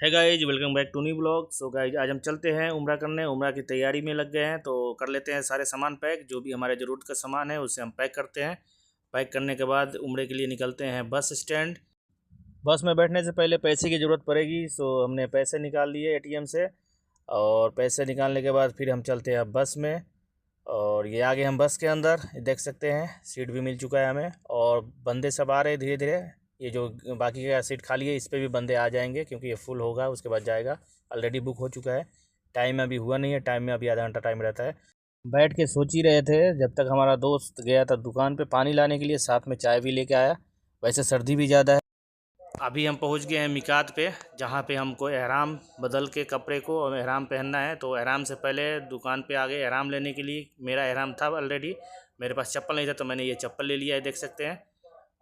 है guys, welcome back to new blog. So guys, आज हम चलते हैं उम्रा करने। उम्रा की तैयारी में लग गए हैं, तो कर लेते हैं सारे सामान पैक। जो भी हमारे ज़रूरत का सामान है उसे हम पैक करते हैं। पैक करने के बाद उम्रे के लिए निकलते हैं बस स्टैंड। बस में बैठने से पहले पैसे की ज़रूरत पड़ेगी, सो हमने पैसे निकाल लिए एटीएम से। और पैसे निकालने के बाद फिर हम चलते हैं बस में। और ये आगे हम बस के अंदर देख सकते हैं, सीट भी मिल चुका है हमें। और बंदे सब आ रहे हैं धीरे धीरे। ये जो बाकी का सीट खाली है इस पर भी बंदे आ जाएंगे, क्योंकि ये फुल होगा उसके बाद जाएगा। ऑलरेडी बुक हो चुका है। टाइम अभी हुआ नहीं है, टाइम में अभी आधा घंटा टाइम रहता है। बैठ के सोच ही रहे थे जब तक हमारा दोस्त गया था दुकान पे पानी लाने के लिए, साथ में चाय भी लेके आया। वैसे सर्दी भी ज़्यादा है। अभी हम पहुंच गए हैं मिकात पे, जहाँ पे हमको एहराम बदल के कपड़े को और एहराम पहनना है। तो एहराम से पहले दुकान पे आ गए एहराम लेने के लिए। मेरा एहराम था ऑलरेडी, मेरे पास चप्पल नहीं था तो मैंने ये चप्पल ले लिया है, देख सकते हैं।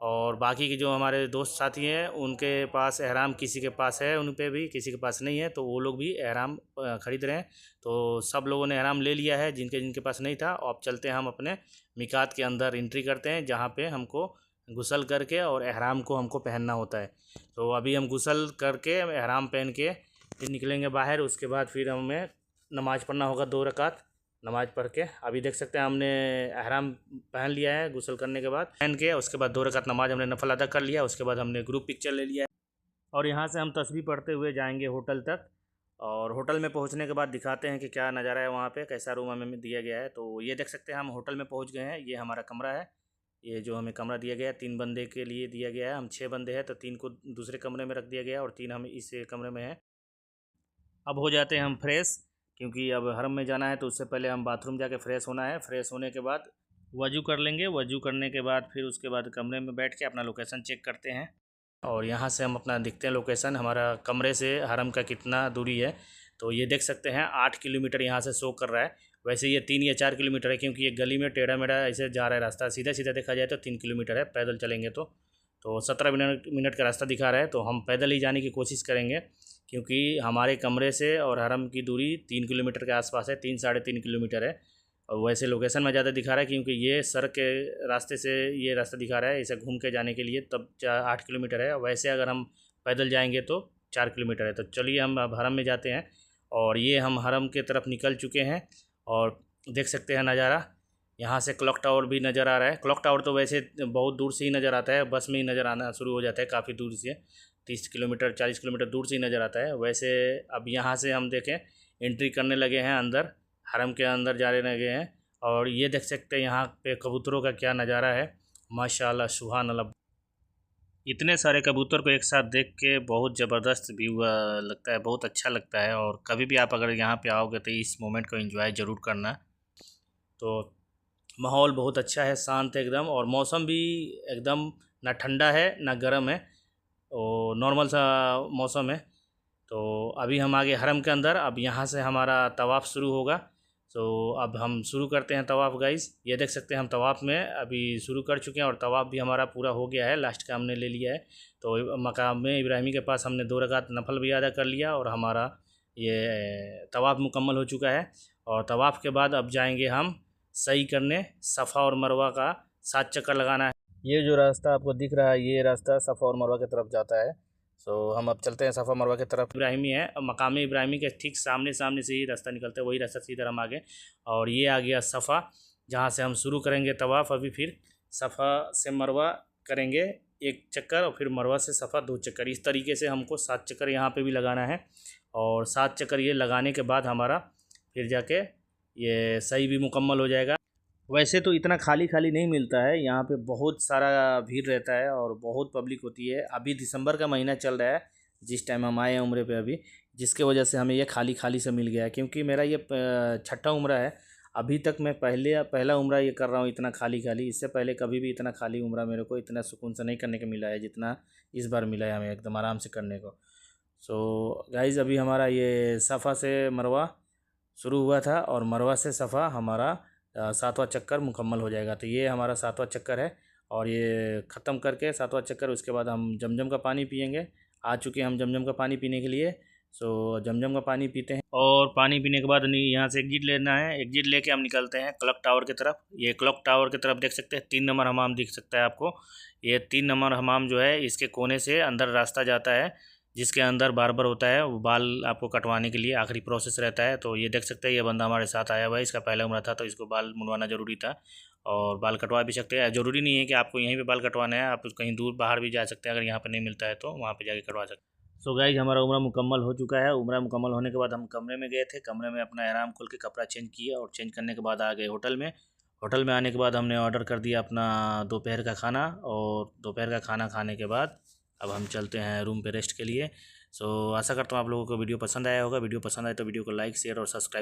और बाकी के जो हमारे दोस्त साथी हैं उनके पास एहराम किसी के पास है, उन पे भी किसी के पास नहीं है, तो वो लोग भी एहराम ख़रीद रहे हैं। तो सब लोगों ने एहराम ले लिया है जिनके जिनके पास नहीं था। और अब चलते हैं हम अपने मिकात के अंदर एंट्री करते हैं, जहाँ पे हमको गुसल करके और एहराम को हमको पहनना होता है। तो अभी हम गुसल करके एहराम पहन के फिर निकलेंगे बाहर। उसके बाद फिर हमें नमाज़ पढ़ना होगा 2 रकात। नमाज़ पढ़ के अभी देख सकते हैं हमने एहराम पहन लिया है। गुसल करने के बाद पहन के उसके बाद 2 रकात नमाज़ हमने नफल अदा कर लिया। उसके बाद हमने ग्रुप पिक्चर ले लिया है। और यहाँ से हम तस्बीह पढ़ते हुए जाएंगे होटल तक। और होटल में पहुँचने के बाद दिखाते हैं कि क्या नज़ारा है वहाँ पे, कैसा रूम हमें दिया गया है। तो ये देख सकते हैं हम होटल में पहुँच गए हैं। ये हमारा कमरा है। ये जो हमें कमरा दिया गया है 3 बंदे के लिए दिया गया है। हम 6 बंदे हैं तो 3 को दूसरे कमरे में रख दिया गया है और 3 हम इस कमरे में हैं। अब हो जाते हैं हम फ्रेश, क्योंकि अब हरम में जाना है तो उससे पहले हम बाथरूम जाके फ़्रेश होना है। फ्रेश होने के बाद वज़ू कर लेंगे। वज़ू करने के बाद फिर उसके बाद कमरे में बैठ के अपना लोकेशन चेक करते हैं। और यहाँ से हम अपना दिखते हैं लोकेशन, हमारा कमरे से हरम का कितना दूरी है। तो ये देख सकते हैं 8 किलोमीटर यहाँ से शो कर रहा है। वैसे ये 3 या 4 किलोमीटर है, क्योंकि ये गली में टेढ़ा मेढ़ा ऐसे जा रहा है रास्ता। सीधा सीधा देखा जाए तो 3 किलोमीटर है पैदल चलेंगे तो 17 मिनट का रास्ता दिखा रहा है। तो हम पैदल ही जाने की कोशिश करेंगे, क्योंकि हमारे कमरे से और हरम की दूरी 3 किलोमीटर के आसपास है, 3 साढ़े 3 किलोमीटर है। और वैसे लोकेशन में ज़्यादा दिखा रहा है, क्योंकि ये सड़क के रास्ते से ये रास्ता दिखा रहा है इसे घूम के जाने के लिए, तब 8 किलोमीटर है। वैसे अगर हम पैदल जाएंगे तो 4 किलोमीटर है। तो चलिए हम अब हरम में जाते हैं। और ये हम हरम के तरफ निकल चुके हैं। और देख सकते हैं नज़ारा, यहाँ से क्लॉक टावर भी नज़र आ रहा है। क्लॉक टावर तो वैसे बहुत दूर से ही नज़र आता है, बस में ही नज़र आना शुरू हो जाता है काफ़ी दूर से। 30 किलोमीटर 40 किलोमीटर दूर से ही नज़र आता है। वैसे अब यहाँ से हम देखें एंट्री करने लगे हैं अंदर, हरम के अंदर जाने लगे हैं। और ये देख सकते हैं यहाँ पे कबूतरों का क्या नज़ारा है, माशाल्लाह सुभान अल्लाह। इतने सारे कबूतर को एक साथ देख के बहुत ज़बरदस्त व्यू लगता है, बहुत अच्छा लगता है। और कभी भी आप अगर यहाँ पे आओगे तो इस मोमेंट को एंजॉय ज़रूर करना। तो माहौल बहुत अच्छा है, शांत है एकदम। और मौसम भी एकदम ना ठंडा है ना गर्म है, और नॉर्मल सा मौसम है। तो अभी हम आगे हरम के अंदर, अब यहाँ से हमारा तवाफ़ शुरू होगा। तो अब हम शुरू करते हैं तवाफ़ गाइस। ये देख सकते हैं हम तवाफ़ में अभी शुरू कर चुके हैं और तवाफ़ भी हमारा पूरा हो गया है, लास्ट का हमने ले लिया है। तो मकाम इब्राहिमी के पास हमने 2 रकात नफल भी अदा कर लिया और हमारा ये तवाफ़ मुकम्मल हो चुका है। और तवाफ़ के बाद अब जाएंगे हम सही करने, सफ़ा और मरवा का 7 चक्कर लगाना है। ये जो रास्ता आपको दिख रहा है ये रास्ता सफ़ा और मरवा की तरफ जाता है। सो हम अब चलते हैं सफ़ा मरवा की तरफ। इब्राहिमी है, मकाम इब्राहिमी के ठीक सामने सामने से ही रास्ता निकलता है, वही रास्ता सीधा हम आगे। और ये आ गया सफ़ा, जहाँ से हम शुरू करेंगे तवाफ़। अभी फिर सफ़ा से मरवा करेंगे 1 चक्कर और फिर मरवा से सफ़ा 2 चक्कर। इस तरीके से हमको 7 चक्कर यहाँ पे भी लगाना है। और 7 चक्कर ये लगाने के बाद हमारा फिर जाके ये सही भी मुकम्मल हो जाएगा। वैसे तो इतना खाली खाली नहीं मिलता है, यहाँ पे बहुत सारा भीड़ रहता है और बहुत पब्लिक होती है। अभी दिसंबर का महीना चल रहा है जिस टाइम हम आए हैं उम्रे पे अभी, जिसके वजह से हमें ये खाली खाली से मिल गया है। क्योंकि मेरा ये 6ठा उम्रा है। अभी तक मैं पहला उम्रा ये कर रहा हूँ इतना खाली खाली। इससे पहले कभी भी इतना खाली उम्रा मेरे को इतना सुकून से नहीं करने को मिला है जितना इस बार मिला है हमें, एकदम आराम से करने को। सो गाइज़, अभी हमारा ये सफ़ा से मरवा शुरू हुआ था और मरवा से सफ़ा हमारा 7वां चक्कर मुकम्मल हो जाएगा। तो ये हमारा 7वां चक्कर है। और ये ख़त्म करके 7वां चक्कर उसके बाद हम जमजम का पानी पियेंगे। आ चुके हैं हम जमजम का पानी पीने के लिए। सो जमजम का पानी पीते हैं और पानी पीने के बाद नहीं यहाँ से एग्जिट लेना है। एग्जिट लेके हम निकलते हैं क्लॉक टावर की तरफ। ये क्लॉक टावर की तरफ देख सकते हैं 3 नंबर हमाम दिख सकता है आपको। ये 3 नंबर हमाम जो है इसके कोने से अंदर रास्ता जाता है। जिसके अंदर बार्बर होता है, वो बाल आपको कटवाने के लिए आखिरी प्रोसेस रहता है। तो ये देख सकते हैं, ये बंदा हमारे साथ आया हुआ है, इसका पहला उम्र था तो इसको बाल मुड़वाना ज़रूरी था, और बाल कटवा भी सकते हैं। ज़रूरी नहीं है कि आपको यहीं पे बाल कटवाना है, आप कहीं दूर बाहर भी जा सकते हैं, अगर यहाँ पर नहीं मिलता है तो वहाँ पर जाके कटवा सकते हैं। सो गाइज, हमारा उम्रा मुकम्मल हो चुका है। उम्रा मुकम्मल होने के बाद हम कमरे में गए थे, कमरे में अपना आराम खोल के कपड़ा चेंज किया, और चेंज करने के बाद आ गए होटल में। होटल में आने के बाद हमने ऑर्डर कर दिया अपना दोपहर का खाना, और दोपहर का खाना खाने के बाद अब हम चलते हैं रूम पे रेस्ट के लिए। सो आशा करता हूँ आप लोगों को वीडियो पसंद आया होगा। वीडियो पसंद आए तो वीडियो को लाइक, शेयर और सब्सक्राइब